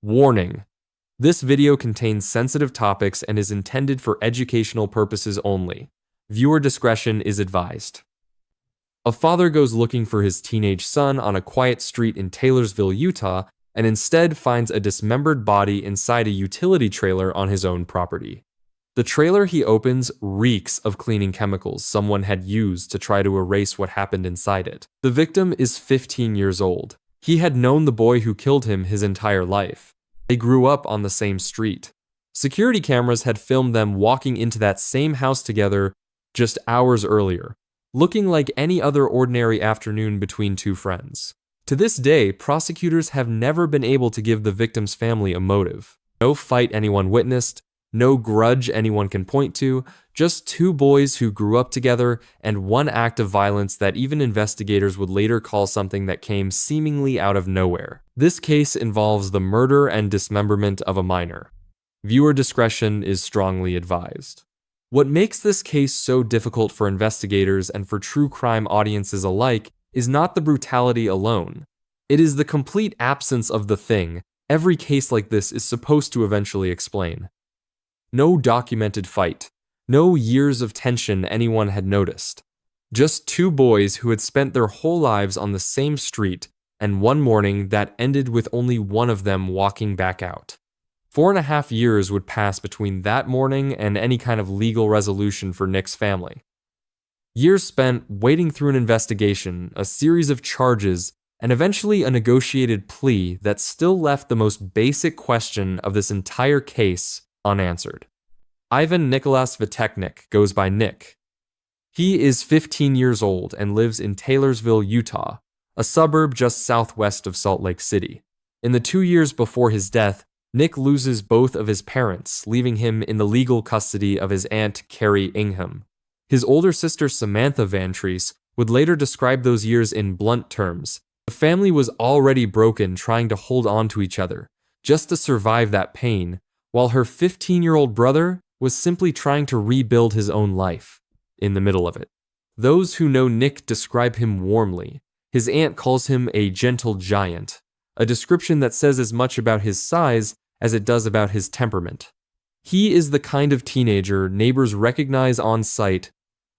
Warning: this video contains sensitive topics and is intended for educational purposes only. Viewer discretion is advised. A father goes looking for his teenage son on a quiet street in Taylorsville, Utah, and instead finds a dismembered body inside a utility trailer on his own property. The trailer he opens reeks of cleaning chemicals someone had used to try to erase what happened inside it. The victim is 15 years old. He had known the boy who killed him his entire life. They grew up on the same street. Security cameras had filmed them walking into that same house together just hours earlier, looking like any other ordinary afternoon between two friends. To this day, prosecutors have never been able to give the victim's family a motive. No fight anyone witnessed, no grudge anyone can point to, just two boys who grew up together and one act of violence that even investigators would later call something that came seemingly out of nowhere. This case involves the murder and dismemberment of a minor. Viewer discretion is strongly advised. What makes this case so difficult for investigators and for true crime audiences alike is not the brutality alone. It is the complete absence of the thing every case like this is supposed to eventually explain. No documented fight, no years of tension anyone had noticed. Just two boys who had spent their whole lives on the same street, and one morning that ended with only one of them walking back out. 4.5 years would pass between that morning and any kind of legal resolution for Nick's family. Years spent wading through an investigation, a series of charges, and eventually a negotiated plea that still left the most basic question of this entire case unanswered. Ivan Nick Vetecnik goes by Nick. He is 15 years old and lives in Taylorsville, Utah, a suburb just southwest of Salt Lake City. In the 2 years before his death, Nick loses both of his parents, leaving him in the legal custody of his aunt, Carrie Ingham. His older sister, Samantha Vantrease, would later describe those years in blunt terms. The family was already broken trying to hold on to each other, just to survive that pain, while her 15-year-old brother was simply trying to rebuild his own life in the middle of it. Those who know Nick describe him warmly. His aunt calls him a gentle giant, a description that says as much about his size as it does about his temperament. He is the kind of teenager neighbors recognize on sight,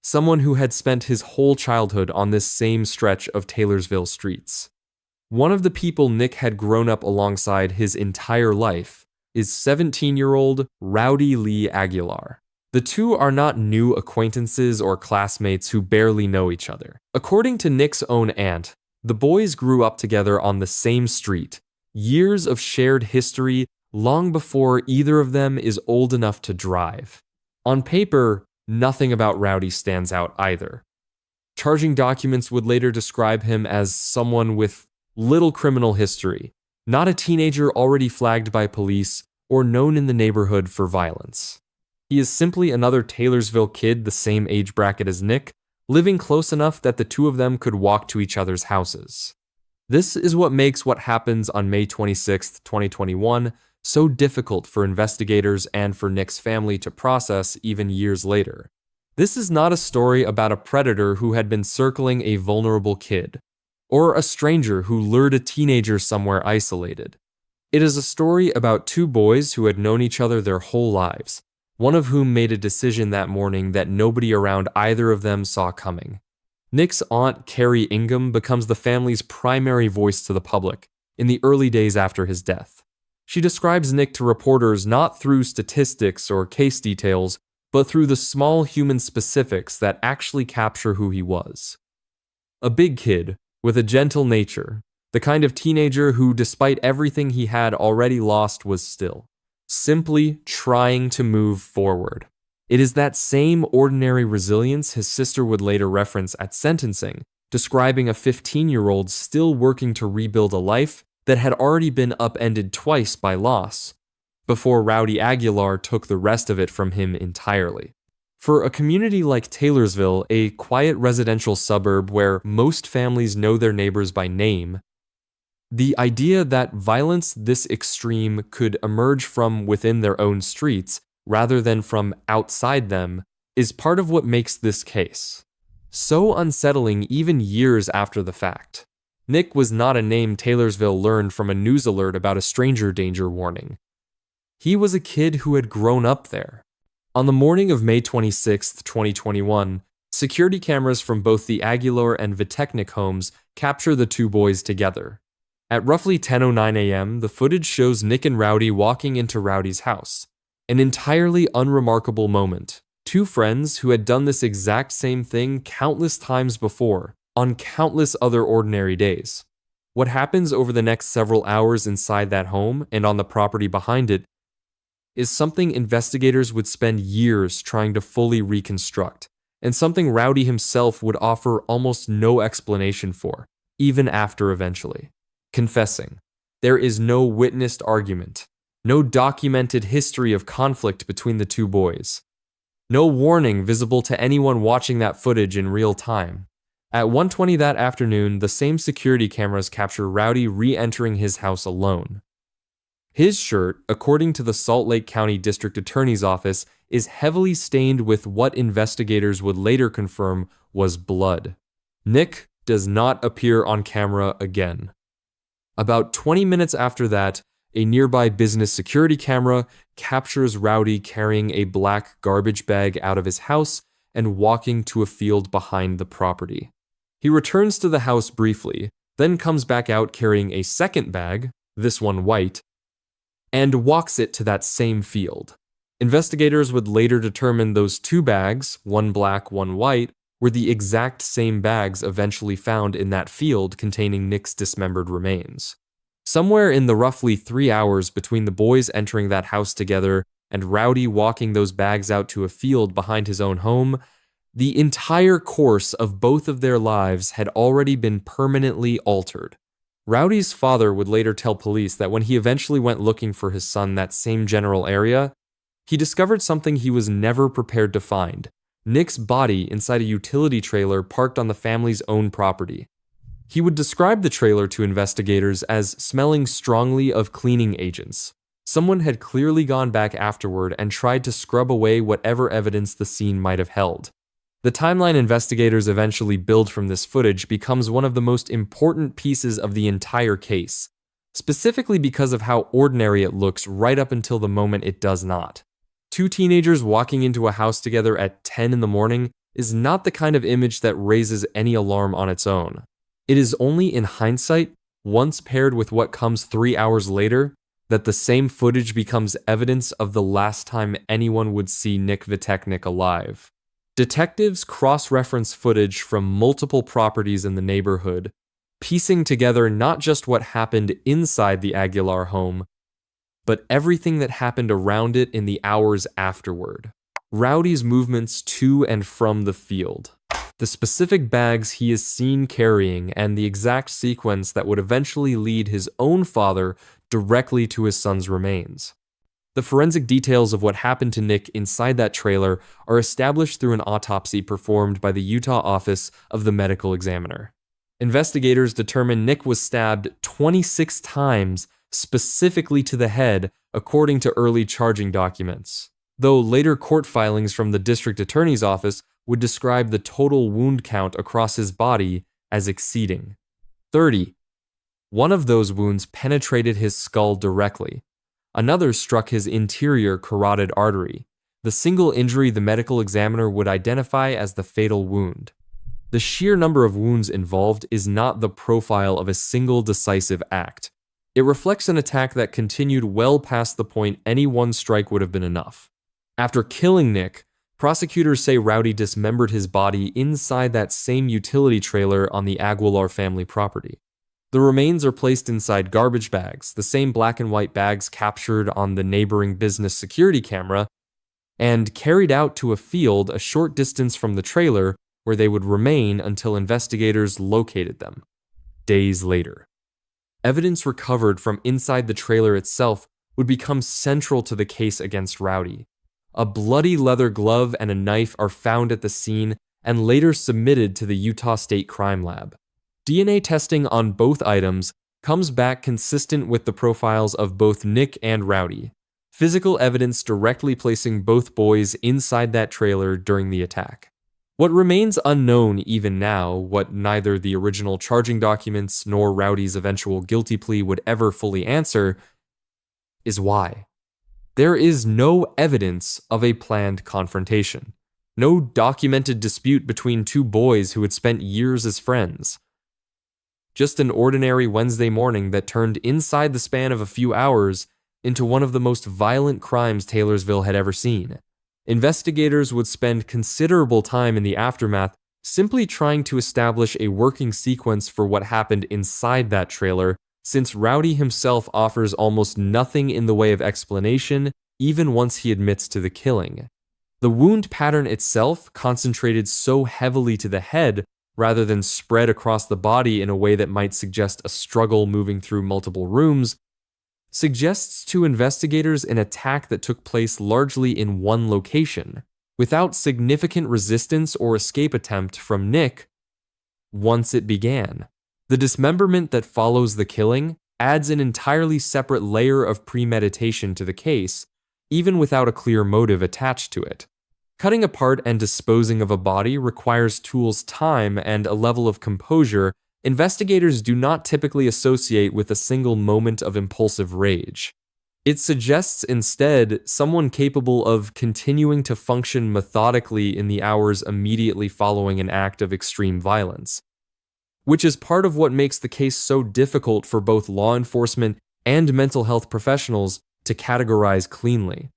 someone who had spent his whole childhood on this same stretch of Taylorsville streets. One of the people Nick had grown up alongside his entire life is 17-year-old Rowdy Aguilar. The two are not new acquaintances or classmates who barely know each other. According to Nick's own aunt, the boys grew up together on the same street, years of shared history long before either of them is old enough to drive. On paper, nothing about Rowdy stands out either. Charging documents would later describe him as someone with little criminal history, not a teenager already flagged by police or known in the neighborhood for violence. He is simply another Taylorsville kid the same age bracket as Nick, living close enough that the two of them could walk to each other's houses. This is what makes what happens on May 26, 2021, so difficult for investigators and for Nick's family to process even years later. This is not a story about a predator who had been circling a vulnerable kid, or a stranger who lured a teenager somewhere isolated. It is a story about two boys who had known each other their whole lives, one of whom made a decision that morning that nobody around either of them saw coming. Nick's aunt, Carrie Ingham, becomes the family's primary voice to the public in the early days after his death. She describes Nick to reporters not through statistics or case details, but through the small human specifics that actually capture who he was. A big kid with a gentle nature, the kind of teenager who, despite everything he had already lost, was still simply trying to move forward. It is that same ordinary resilience his sister would later reference at sentencing, describing a 15-year-old still working to rebuild a life that had already been upended twice by loss, before Rowdy Aguilar took the rest of it from him entirely. For a community like Taylorsville, a quiet residential suburb where most families know their neighbors by name, the idea that violence this extreme could emerge from within their own streets rather than from outside them is part of what makes this case so unsettling even years after the fact. Nick was not a name Taylorsville learned from a news alert about a stranger danger warning. He was a kid who had grown up there. On the morning of May 26, 2021, security cameras from both the Aguilar and Vetecnik homes capture the two boys together. At roughly 10:09 a.m., the footage shows Nick and Rowdy walking into Rowdy's house. An entirely unremarkable moment. Two friends who had done this exact same thing countless times before, on countless other ordinary days. What happens over the next several hours inside that home and on the property behind it is something investigators would spend years trying to fully reconstruct, and something Rowdy himself would offer almost no explanation for, even after eventually confessing. There is no witnessed argument, no documented history of conflict between the two boys, no warning visible to anyone watching that footage in real time. At 1:20 that afternoon, the same security cameras capture Rowdy re-entering his house alone. His shirt, according to the Salt Lake County District Attorney's Office, is heavily stained with what investigators would later confirm was blood. Nick does not appear on camera again. About 20 minutes after that, a nearby business security camera captures Rowdy carrying a black garbage bag out of his house and walking to a field behind the property. He returns to the house briefly, then comes back out carrying a second bag, this one white, and walks it to that same field. Investigators would later determine those two bags, one black, one white, were the exact same bags eventually found in that field containing Nick's dismembered remains. Somewhere in the roughly 3 hours between the boys entering that house together and Rowdy walking those bags out to a field behind his own home, the entire course of both of their lives had already been permanently altered. Rowdy's father would later tell police that when he eventually went looking for his son in that same general area, he discovered something he was never prepared to find: Nick's body inside a utility trailer parked on the family's own property. He would describe the trailer to investigators as smelling strongly of cleaning agents. Someone had clearly gone back afterward and tried to scrub away whatever evidence the scene might have held. The timeline investigators eventually build from this footage becomes one of the most important pieces of the entire case, specifically because of how ordinary it looks right up until the moment it does not. Two teenagers walking into a house together at 10 in the morning is not the kind of image that raises any alarm on its own. It is only in hindsight, once paired with what comes 3 hours later, that the same footage becomes evidence of the last time anyone would see Nick Vetecnik alive. Detectives cross-reference footage from multiple properties in the neighborhood, piecing together not just what happened inside the Aguilar home, but everything that happened around it in the hours afterward. Rowdy's movements to and from the field, the specific bags he is seen carrying, and the exact sequence that would eventually lead his own father directly to his son's remains. The forensic details of what happened to Nick inside that trailer are established through an autopsy performed by the Utah Office of the Medical Examiner. Investigators determined Nick was stabbed 26 times, specifically to the head, according to early charging documents, though later court filings from the district attorney's office would describe the total wound count across his body as exceeding 30. One of those wounds penetrated his skull directly. Another struck his interior carotid artery, the single injury the medical examiner would identify as the fatal wound. The sheer number of wounds involved is not the profile of a single decisive act. It reflects an attack that continued well past the point any one strike would have been enough. After killing Nick, prosecutors say Rowdy dismembered his body inside that same utility trailer on the Aguilar family property. The remains are placed inside garbage bags, the same black and white bags captured on the neighboring business security camera, and carried out to a field a short distance from the trailer where they would remain until investigators located them. Days later, evidence recovered from inside the trailer itself would become central to the case against Rowdy. A bloody leather glove and a knife are found at the scene and later submitted to the Utah State Crime Lab. DNA testing on both items comes back consistent with the profiles of both Nick and Rowdy, physical evidence directly placing both boys inside that trailer during the attack. What remains unknown even now, what neither the original charging documents nor Rowdy's eventual guilty plea would ever fully answer, is why. There is no evidence of a planned confrontation. No documented dispute between two boys who had spent years as friends. Just an ordinary Wednesday morning that turned inside the span of a few hours into one of the most violent crimes Taylorsville had ever seen. Investigators would spend considerable time in the aftermath simply trying to establish a working sequence for what happened inside that trailer, since Rowdy himself offers almost nothing in the way of explanation, even once he admits to the killing. The wound pattern itself, concentrated so heavily to the head rather than spread across the body in a way that might suggest a struggle moving through multiple rooms, suggests to investigators an attack that took place largely in one location, without significant resistance or escape attempt from Nick once it began. The dismemberment that follows the killing adds an entirely separate layer of premeditation to the case, even without a clear motive attached to it. Cutting apart and disposing of a body requires tools, time, and a level of composure investigators do not typically associate with a single moment of impulsive rage. It suggests instead someone capable of continuing to function methodically in the hours immediately following an act of extreme violence, which is part of what makes the case so difficult for both law enforcement and mental health professionals to categorize cleanly.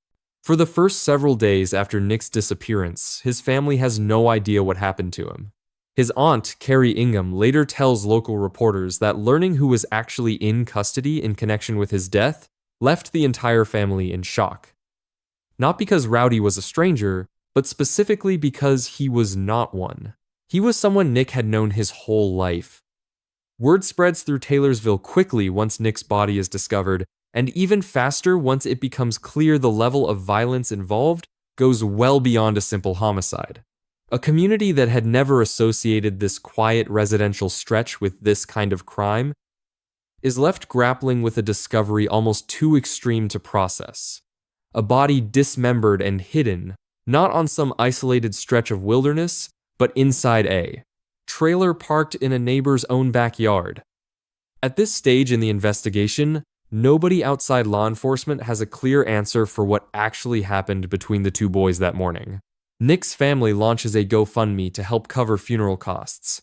For the first several days after Nick's disappearance, his family has no idea what happened to him. His aunt, Carrie Ingham, later tells local reporters that learning who was actually in custody in connection with his death left the entire family in shock. Not because Rowdy was a stranger, but specifically because he was not one. He was someone Nick had known his whole life. Word spreads through Taylorsville quickly once Nick's body is discovered, and even faster once it becomes clear the level of violence involved goes well beyond a simple homicide. A community that had never associated this quiet residential stretch with this kind of crime is left grappling with a discovery almost too extreme to process. A body dismembered and hidden, not on some isolated stretch of wilderness, but inside a trailer parked in a neighbor's own backyard. At this stage in the investigation, nobody outside law enforcement has a clear answer for what actually happened between the two boys that morning. Nick's family launches a GoFundMe to help cover funeral costs,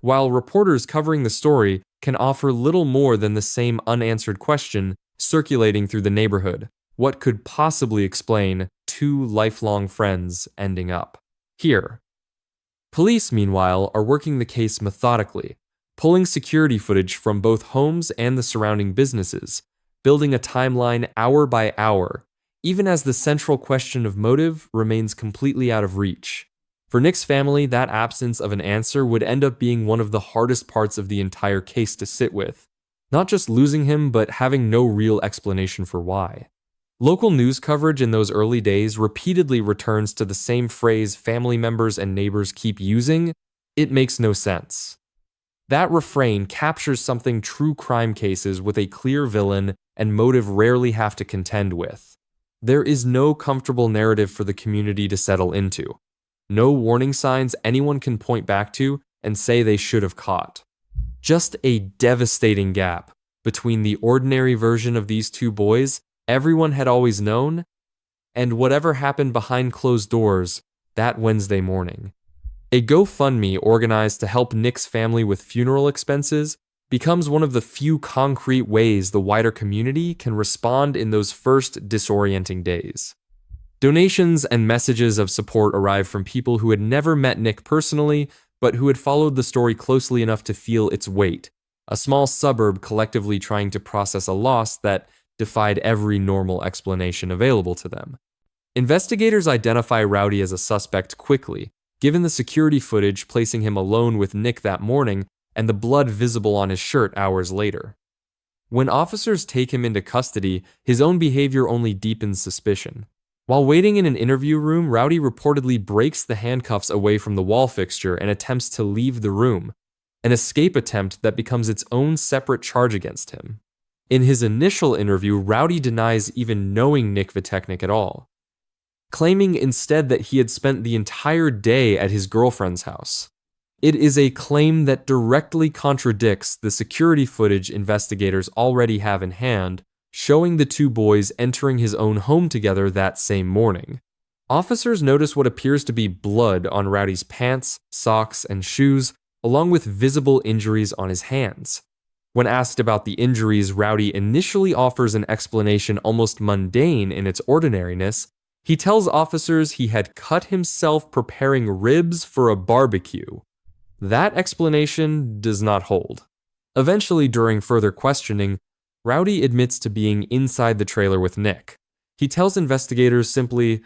while reporters covering the story can offer little more than the same unanswered question circulating through the neighborhood: what could possibly explain two lifelong friends ending up here? Police, meanwhile, are working the case methodically, pulling security footage from both homes and the surrounding businesses, building a timeline hour by hour, even as the central question of motive remains completely out of reach. For Nick's family, that absence of an answer would end up being one of the hardest parts of the entire case to sit with. Not just losing him, but having no real explanation for why. Local news coverage in those early days repeatedly returns to the same phrase family members and neighbors keep using: "It makes no sense." That refrain captures something true crime cases with a clear villain and motive rarely have to contend with. There is no comfortable narrative for the community to settle into. No warning signs anyone can point back to and say they should have caught. Just a devastating gap between the ordinary version of these two boys everyone had always known and whatever happened behind closed doors that Wednesday morning. A GoFundMe organized to help Nick's family with funeral expenses becomes one of the few concrete ways the wider community can respond in those first disorienting days. Donations and messages of support arrive from people who had never met Nick personally, but who had followed the story closely enough to feel its weight, a small suburb collectively trying to process a loss that defied every normal explanation available to them. Investigators identify Rowdy as a suspect quickly, given the security footage placing him alone with Nick that morning and the blood visible on his shirt hours later. When officers take him into custody, his own behavior only deepens suspicion. While waiting in an interview room, Rowdy reportedly breaks the handcuffs away from the wall fixture and attempts to leave the room, an escape attempt that becomes its own separate charge against him. In his initial interview, Rowdy denies even knowing Nick Vetecnik at all. claiming instead that he had spent the entire day at his girlfriend's house. It is a claim that directly contradicts the security footage investigators already have in hand, showing the two boys entering his own home together that same morning. Officers notice what appears to be blood on Rowdy's pants, socks, and shoes, along with visible injuries on his hands. When asked about the injuries, Rowdy initially offers an explanation almost mundane in its ordinariness. He tells officers he had cut himself preparing ribs for a barbecue. That explanation does not hold. Eventually, during further questioning, Rowdy admits to being inside the trailer with Nick. He tells investigators simply,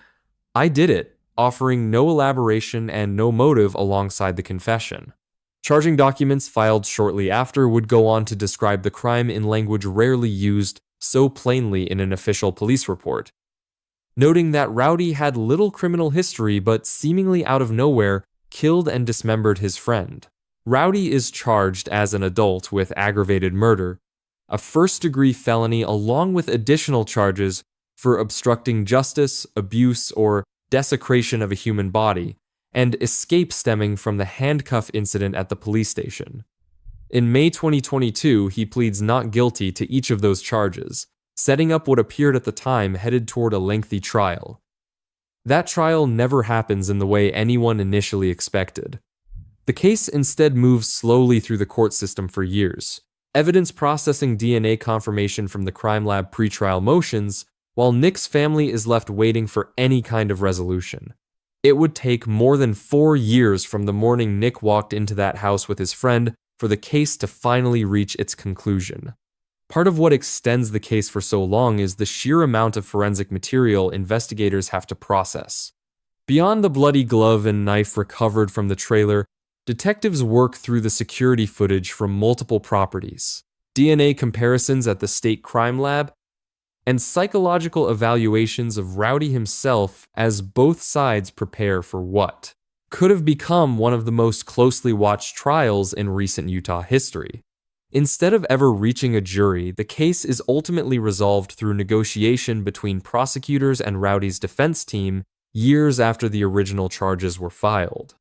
"I did it," offering no elaboration and no motive alongside the confession. Charging documents filed shortly after would go on to describe the crime in language rarely used so plainly in an official police report, noting that Rowdy had little criminal history but seemingly out of nowhere killed and dismembered his friend. Rowdy is charged as an adult with aggravated murder, a first-degree felony along with additional charges for obstructing justice, abuse, or desecration of a human body, and escape stemming from the handcuff incident at the police station. In May 2022, he pleads not guilty to each of those charges, setting up what appeared at the time headed toward a lengthy trial. That trial never happens in the way anyone initially expected. The case instead moves slowly through the court system for years, evidence processing DNA confirmation from the crime lab pretrial motions, while Nick's family is left waiting for any kind of resolution. It would take more than 4 years from the morning Nick walked into that house with his friend for the case to finally reach its conclusion. Part of what extends the case for so long is the sheer amount of forensic material investigators have to process. Beyond the bloody glove and knife recovered from the trailer, detectives work through the security footage from multiple properties, DNA comparisons at the state crime lab, and psychological evaluations of Rowdy himself as both sides prepare for what could have become one of the most closely watched trials in recent Utah history. Instead of ever reaching a jury, the case is ultimately resolved through negotiation between prosecutors and Rowdy's defense team years after the original charges were filed.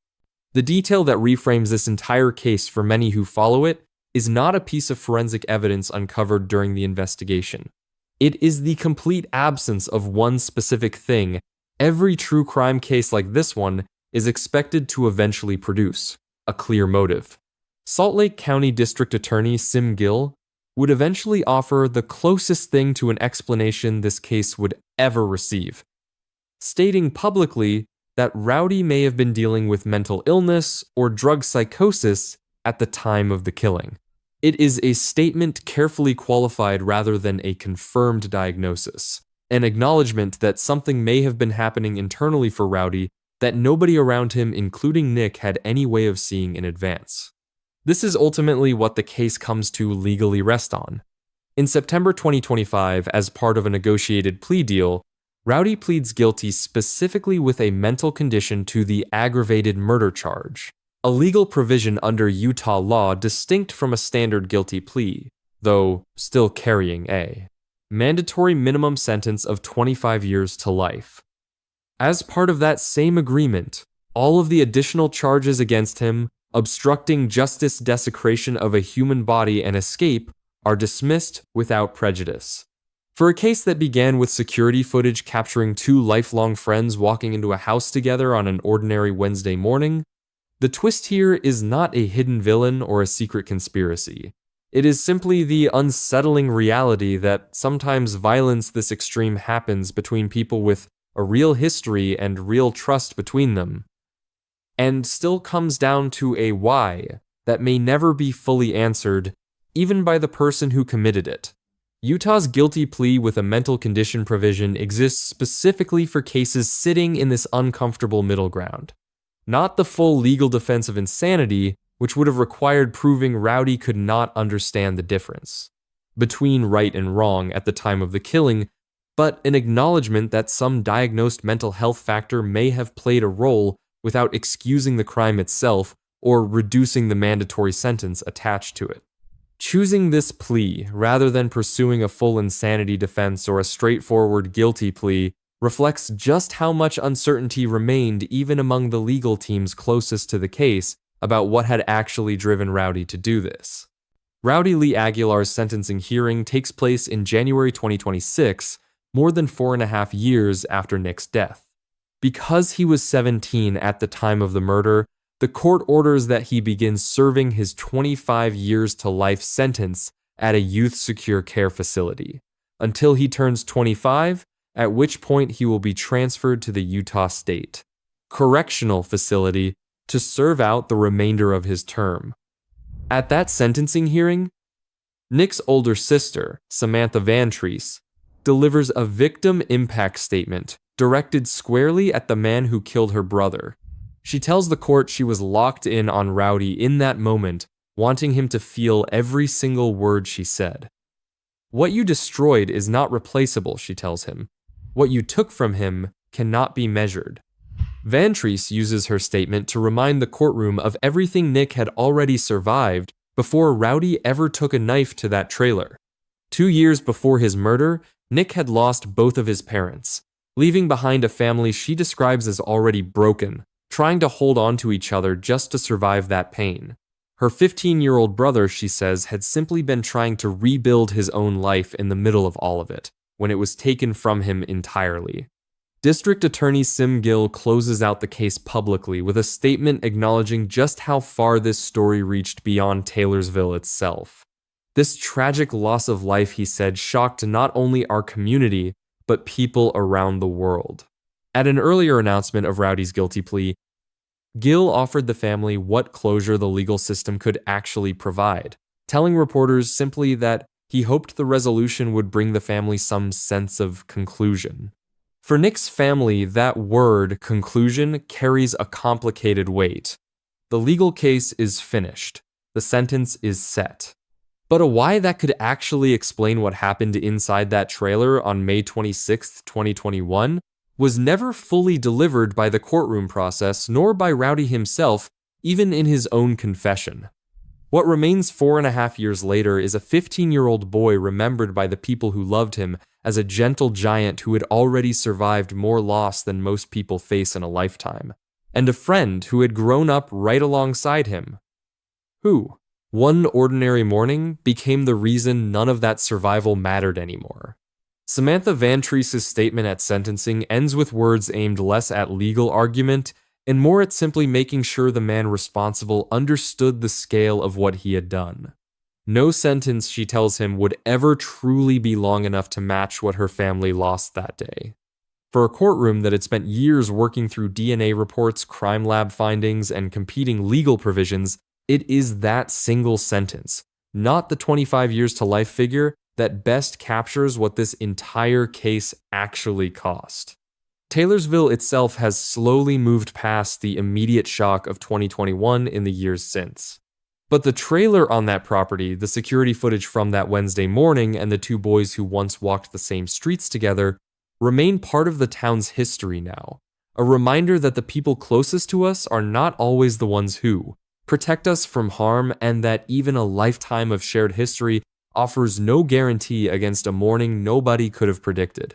The detail that reframes this entire case for many who follow it is not a piece of forensic evidence uncovered during the investigation. It is the complete absence of one specific thing every true crime case like this one is expected to eventually produce: a clear motive. Salt Lake County District Attorney Sim Gill would eventually offer the closest thing to an explanation this case would ever receive, stating publicly that Rowdy may have been dealing with mental illness or drug psychosis at the time of the killing. It is a statement carefully qualified rather than a confirmed diagnosis, an acknowledgement that something may have been happening internally for Rowdy that nobody around him, including Nick, had any way of seeing in advance. This is ultimately what the case comes to legally rest on. In September 2025, as part of a negotiated plea deal, Rowdy pleads guilty specifically with a mental condition to the aggravated murder charge, a legal provision under Utah law distinct from a standard guilty plea, though still carrying a mandatory minimum sentence of 25 years to life. As part of that same agreement, all of the additional charges against him, obstructing justice, desecration of a human body, and escape, are dismissed without prejudice. For a case that began with security footage capturing two lifelong friends walking into a house together on an ordinary Wednesday morning, the twist here is not a hidden villain or a secret conspiracy. It is simply the unsettling reality that sometimes violence this extreme happens between people with a real history and real trust between them, and still comes down to a why that may never be fully answered, even by the person who committed it. Utah's guilty plea with a mental condition provision exists specifically for cases sitting in this uncomfortable middle ground. Not the full legal defense of insanity, which would have required proving Rowdy could not understand the difference between right and wrong at the time of the killing, but an acknowledgement that some diagnosed mental health factor may have played a role without excusing the crime itself or reducing the mandatory sentence attached to it. Choosing this plea rather than pursuing a full insanity defense or a straightforward guilty plea reflects just how much uncertainty remained even among the legal teams closest to the case about what had actually driven Rowdy to do this. Rowdy Lee Aguilar's sentencing hearing takes place in January 2026, more than 4.5 years after Nick's death. Because he was 17 at the time of the murder, the court orders that he begins serving his 25 years to life sentence at a youth secure care facility, until he turns 25, at which point he will be transferred to the Utah State Correctional Facility to serve out the remainder of his term. At that sentencing hearing, Nick's older sister, Samantha Vetecnik, delivers a victim impact statement directed squarely at the man who killed her brother. She tells the court she was locked in on Rowdy in that moment, wanting him to feel every single word she said. "What you destroyed is not replaceable," she tells him. "What you took from him cannot be measured." Vetecnik uses her statement to remind the courtroom of everything Nick had already survived before Rowdy ever took a knife to that trailer. 2 years before his murder, Nick had lost both of his parents, leaving behind a family she describes as already broken, trying to hold on to each other just to survive that pain. Her 15-year-old brother, she says, had simply been trying to rebuild his own life in the middle of all of it, when it was taken from him entirely. District Attorney Sim Gill closes out the case publicly with a statement acknowledging just how far this story reached beyond Taylorsville itself. This tragic loss of life, he said, shocked not only our community, but people around the world. At an earlier announcement of Rowdy's guilty plea, Gill offered the family what closure the legal system could actually provide, telling reporters simply that he hoped the resolution would bring the family some sense of conclusion. For Nick's family, that word, conclusion, carries a complicated weight. The legal case is finished. The sentence is set. But a why that could actually explain what happened inside that trailer on May 26, 2021, was never fully delivered by the courtroom process nor by Rowdy himself, even in his own confession. What remains 4.5 years later is a 15-year-old boy remembered by the people who loved him as a gentle giant who had already survived more loss than most people face in a lifetime, and a friend who had grown up right alongside him, who, one ordinary morning, became the reason none of that survival mattered anymore. Samantha Vetecnik's statement at sentencing ends with words aimed less at legal argument and more at simply making sure the man responsible understood the scale of what he had done. No sentence, she tells him, would ever truly be long enough to match what her family lost that day. For a courtroom that had spent years working through DNA reports, crime lab findings, and competing legal provisions, it is that single sentence, not the 25 years to life figure, that best captures what this entire case actually cost. Taylorsville itself has slowly moved past the immediate shock of 2021 in the years since. But the trailer on that property, the security footage from that Wednesday morning, and the two boys who once walked the same streets together remain part of the town's history now. A reminder that the people closest to us are not always the ones who protect us from harm, and that even a lifetime of shared history offers no guarantee against a morning nobody could have predicted.